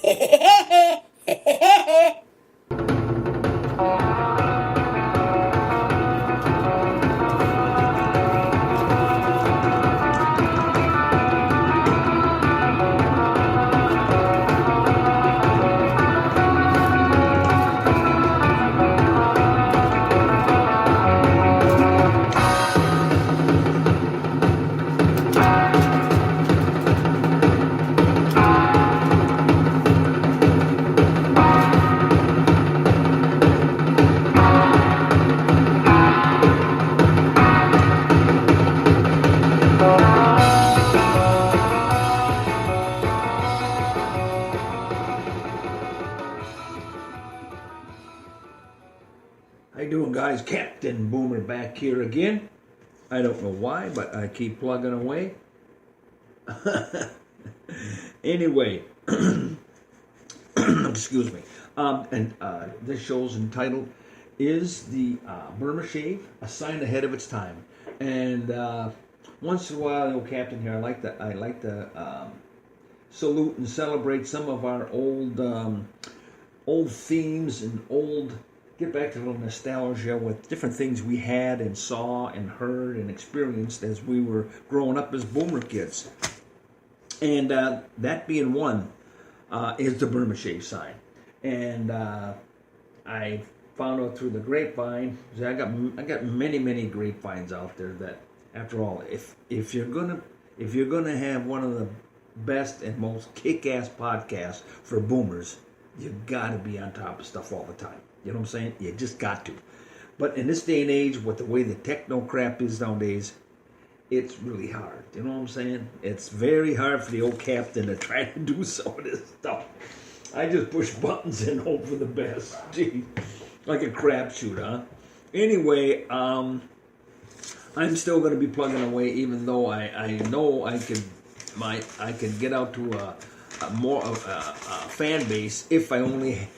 How you doing, guys? Captain Boomer back here again. I don't know why, but I keep plugging away. Anyway, excuse me. This show's entitled "Is the Burma Shave a Sign Ahead of Its Time?" And once in a while, Captain here, I like to salute and celebrate some of our old themes and get back to a little nostalgia with different things we had and saw and heard and experienced as we were growing up as boomer kids. And that being one is the Burma shave sign. And I found out through the grapevine. I got many grapevines out there that, after all, if you're gonna have one of the best and most kick-ass podcasts for boomers, you gotta be on top of stuff all the time. You know what I'm saying? You just got to. But in this day and age, with the way the techno crap is nowadays, it's really hard. You know what I'm saying? It's very hard for the old captain to try to do some of this stuff. I just push buttons and hope for the best. Gee, like a crapshoot, huh? Anyway, I'm still going to be plugging away, even though I know I could get out to a more fan base if I only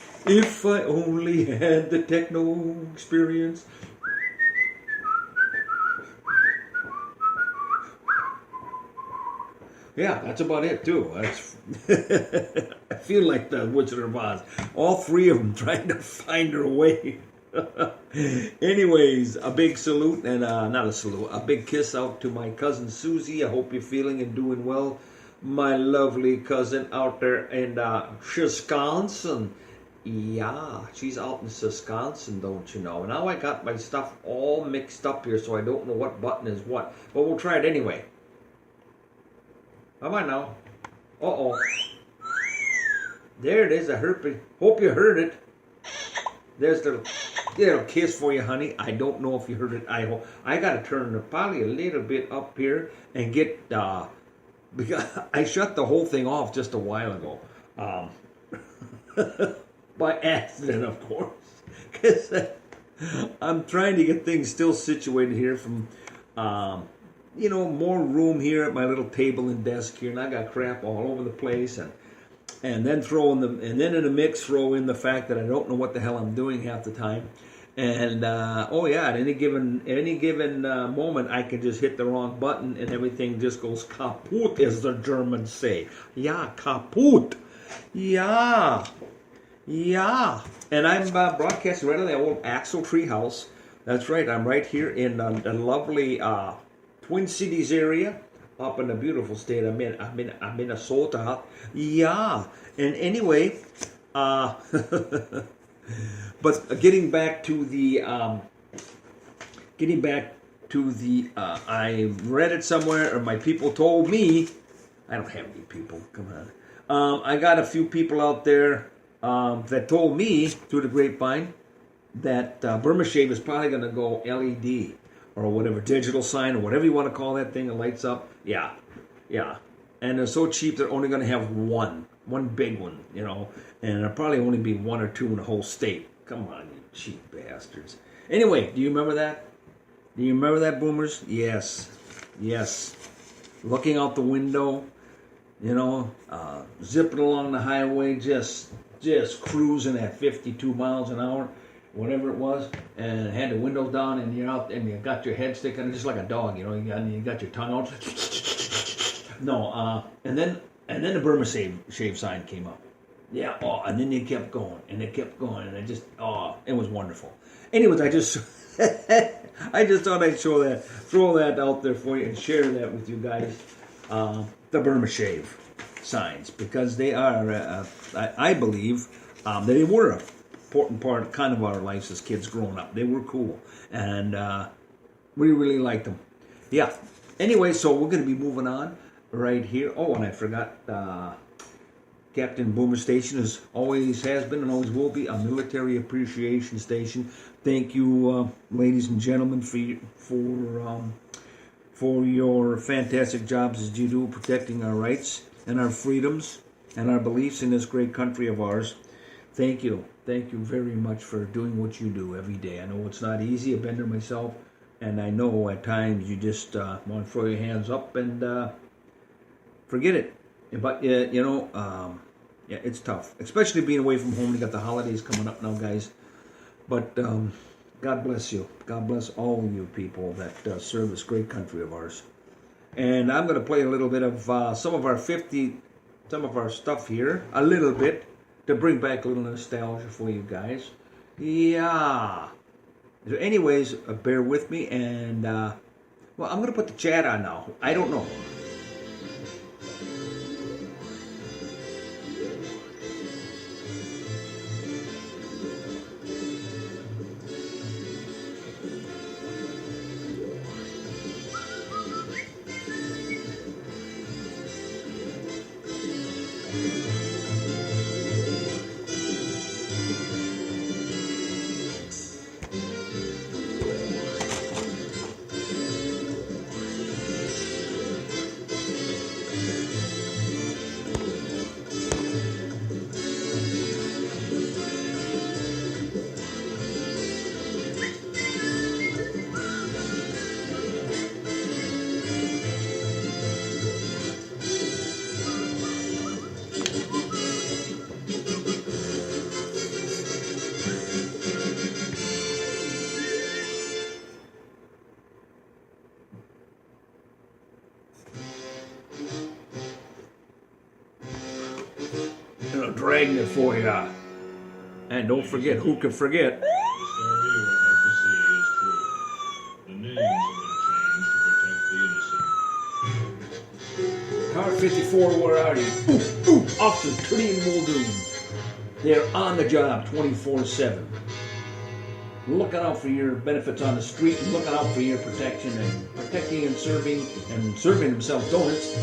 had the techno experience. Yeah, that's about it too. I feel like the Wizard of Oz. All three of them trying to find their way. Anyways, a big salute and a big kiss out to my cousin Susie. I hope you're feeling and doing well. My lovely cousin out there in Wisconsin. Yeah, she's out in Wisconsin, don't you know? Now I got my stuff all mixed up here, so I don't know what button is what. But we'll try it anyway. Come on now. Uh-oh. There it is. I hope you heard it. There's the little kiss for you, honey. I don't know if you heard it. I got to turn it probably a little bit up here and get... because I shut the whole thing off just a while ago. By accident, of course. Because I'm trying to get things still situated here from, more room here at my little table and desk here. And I got crap all over the place. And then in the mix throw in the fact that I don't know what the hell I'm doing half the time. And, at any given moment, I can just hit the wrong button and everything just goes kaput, as the Germans say. Yeah, kaput. Yeah. And I'm broadcasting right on the old Axle Tree House. That's right, I'm right here in the lovely Twin Cities area, up in the beautiful state I'm in Minnesota. Yeah. And anyway, but getting back to the I read it somewhere, or my people told me. I don't have any people. Come on. I got a few people out there that told me through the grapevine that Burma Shave is probably going to go LED or whatever, digital sign or whatever you want to call that thing that lights up. Yeah. And they're so cheap they're only going to have one big one, and there'll probably only be one or two in the whole state. Come on, you cheap bastards. Anyway, do you remember that? Do you remember that, boomers? Yes. Looking out the window, zipping along the highway, just cruising at 52 miles an hour, whatever it was, and had the windows down, and you're out, and you got your head sticking, just like a dog, you got your tongue out. No, and then the Burma shave sign came up. Yeah, oh, and then they kept going, and they kept going, and it was wonderful. Anyways, I just thought I'd throw that out there for you, and share that with you guys. The Burma shave signs, because they are, I believe, they were an important part, kind of our lives as kids growing up. They were cool, and we really liked them. Yeah. Anyway, so we're going to be moving on right here. Oh, and I forgot. Captain Boomer Station has been and always will be a military appreciation station. Thank you, ladies and gentlemen, for your fantastic jobs as you do, protecting our rights and our freedoms and our beliefs in this great country of ours. Thank you very much for doing what you do every day. I know it's not easy. I've been there myself, and I know at times you just want to throw your hands up and forget it. But yeah, it's tough, especially being away from home. You got the holidays coming up now, guys. But God bless you. God bless all you people that serve this great country of ours. And I'm going to play a little bit of some of our stuff here, a little bit, to bring back a little nostalgia for you guys. Yeah. So anyways, bear with me, and I'm going to put the chat on now. I don't know. Dragging it for you. And don't forget, who can forget? The story you're about to see is true. The names have been changed to protect the innocent. Car 54, where are you? Officer Tootie and Muldoon. They're on the job 24/7. Looking out for your benefits on the street, and looking out for your protection, and protecting and serving themselves donuts,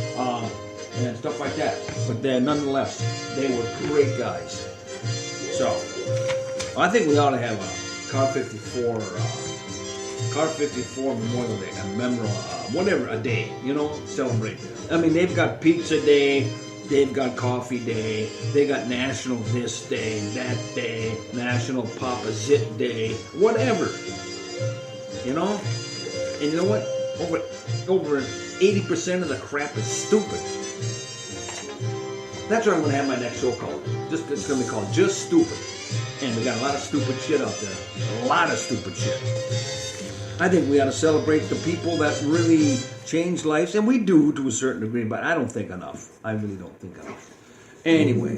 and stuff like that. But nonetheless, they were great guys. So, I think we ought to have a Car 54 Memorial Day, a day, celebrate. I mean, they've got Pizza Day, they've got Coffee Day, they got National This Day, that day, National Papa Zit Day, whatever. And you know what? Over 80% of the crap is stupid. That's what I'm going to have my next show called. It's going to be called Just Stupid. And we got a lot of stupid shit out there. A lot of stupid shit. I think we ought to celebrate the people that really change lives. And we do to a certain degree, but I don't think enough. I really don't think enough. Anyway,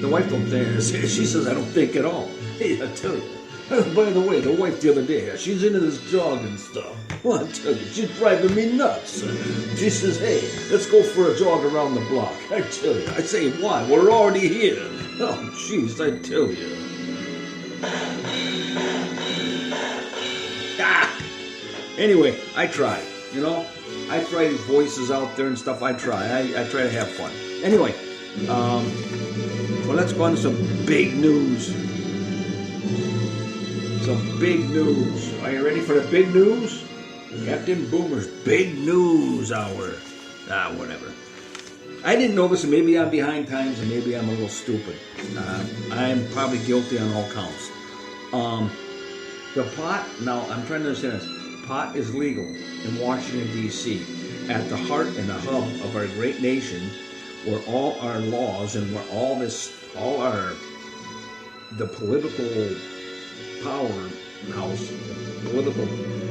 the wife don't think. She says I don't think at all. Hey, I tell you. By the way, the wife the other day, she's into this jogging stuff. Well, I tell you, she's driving me nuts. She says, hey, let's go for a jog around the block. I tell you. I say, why? We're already here. Oh, jeez, I tell you. Anyway, I try. I try these voices out there and stuff. I try. I try to have fun. Anyway, well, let's go on to some big news. Some big news. Are you ready for the big news? Captain Boomer's Big News Hour. Whatever. I didn't know this, and maybe I'm behind times, and maybe I'm a little stupid. I'm probably guilty on all counts. The pot, now I'm trying to understand this. Pot is legal in Washington, D.C., at the heart and the hub of our great nation, where all our laws and where the political powerhouse, the political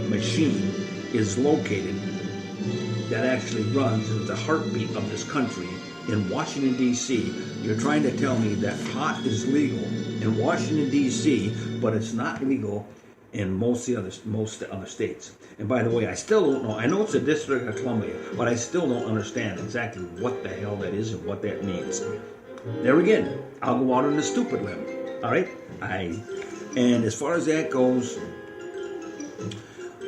machine is located. that actually runs and is the heartbeat of this country in Washington, D.C. You're trying to tell me that pot is legal in Washington, D.C., but it's not legal in most other states. And by the way, I still don't know. I know it's a District of Columbia, but I still don't understand exactly what the hell that is and what that means. There again, I'll go out on the stupid limb. All right? And as far as that goes,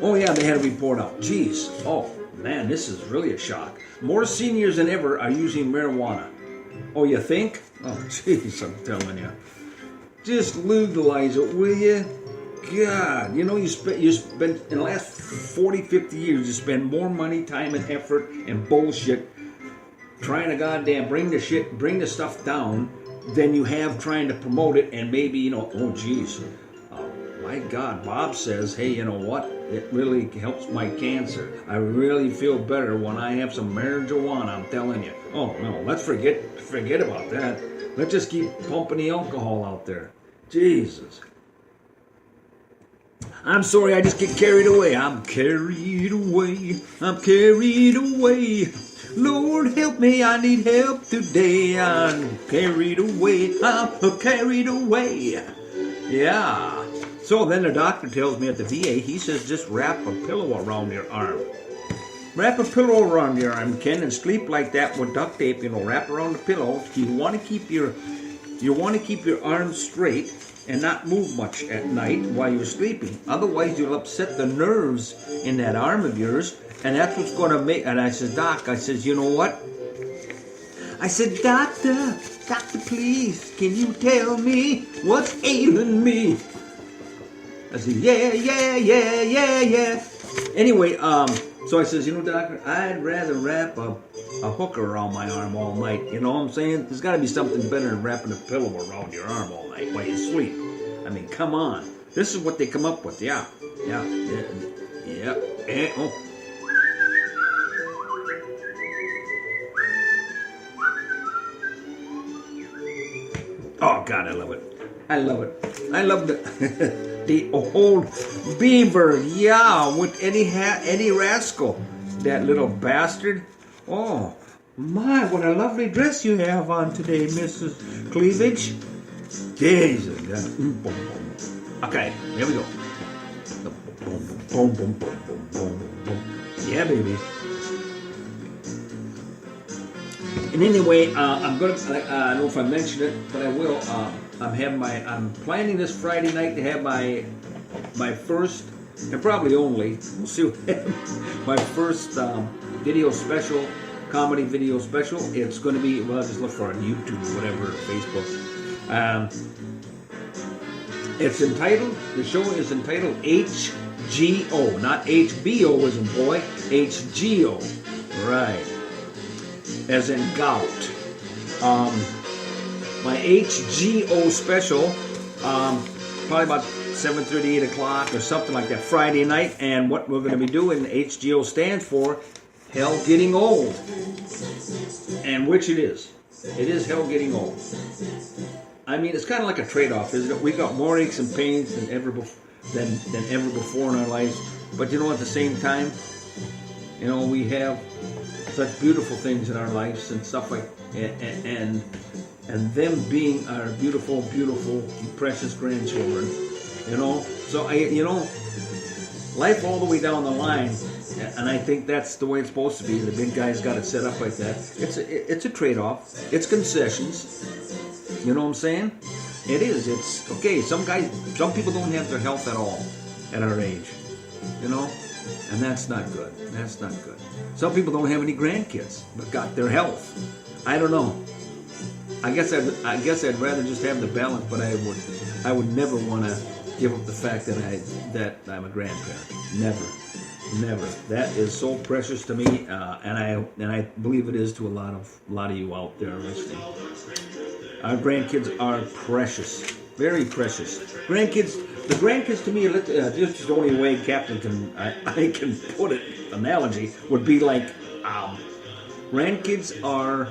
oh yeah, they had a report out. Jeez, oh man, this is really a shock. More seniors than ever are using marijuana. Oh, you think? Oh, jeez, I'm telling you. Just legalize it, will you? God, you know, you spent in the last 40, 50 years, you spend more money, time, and effort and bullshit trying to goddamn bring the stuff down than you have trying to promote it. And maybe, you know, oh geez, my God, Bob says, hey, you know what? It really helps my cancer. I really feel better when I have some marijuana, I'm telling you. Oh no, let's forget about that. Let's just keep pumping the alcohol out there. Jesus. I'm sorry, I just get carried away. I'm carried away. I'm carried away. Lord help me, I need help today. I'm carried away. I'm carried away. Yeah. So then the doctor tells me at the VA, he says just wrap a pillow around your arm. Wrap a pillow around your arm, Ken, and sleep like that with duct tape, you know, wrap around the pillow. You want to keep your arms straight and not move much at night while you're sleeping. Otherwise, you'll upset the nerves in that arm of yours, and that's what's going to make... And I said, Doc, I said, you know what? I said, Doctor, please, can you tell me what's ailing me? I said, yeah. Anyway, so I says, you know, Doctor, I'd rather wrap a hooker around my arm all night. You know what I'm saying? There's got to be something better than wrapping a pillow around your arm all night while you sleep. I mean, come on. This is what they come up with. Yeah. Oh. Oh, God, I love it. I love the old beaver, yeah, with Eddie Rascal, that little bastard. Oh, my, what a lovely dress you have on today, Mrs. Cleavage. Jesus. Okay, here we go. Boom. Yeah, baby. And anyway, I'm gonna. I don't know if I mentioned it, but I will. I'm planning this Friday night to have my first, and probably only, we'll see what my first video special, comedy video special. It's going to be, well, just look for it on YouTube, whatever, Facebook. It's entitled, the show is entitled HGO, not HBO as in boy, HGO, right, as in gout. My HGO special, probably about 7:30, 8 o'clock or something like that, Friday night. And what we're going to be doing, HGO stands for Hell Getting Old. And which it is. It is hell getting old. I mean, it's kind of like a trade-off, isn't it? We got more aches and pains than ever before in our lives. But you know, at the same time, you know, we have such beautiful things in our lives and stuff like and them being our beautiful, precious grandchildren, you know. So life all the way down the line, and I think that's the way it's supposed to be. The big guy's got it set up like that. It's a trade-off. It's concessions. You know what I'm saying? It is. It's okay. Some people don't have their health at all at our age, you know, and that's not good. That's not good. Some people don't have any grandkids, but got their health. I don't know. I guess I'd rather just have the balance, but I would never want to give up the fact that I'm a grandparent. Never. That is so precious to me, and I believe it is to a lot of you out there listening. Our grandkids are precious, very precious. The grandkids to me, just the only way Captain I can put it, analogy would be like, grandkids are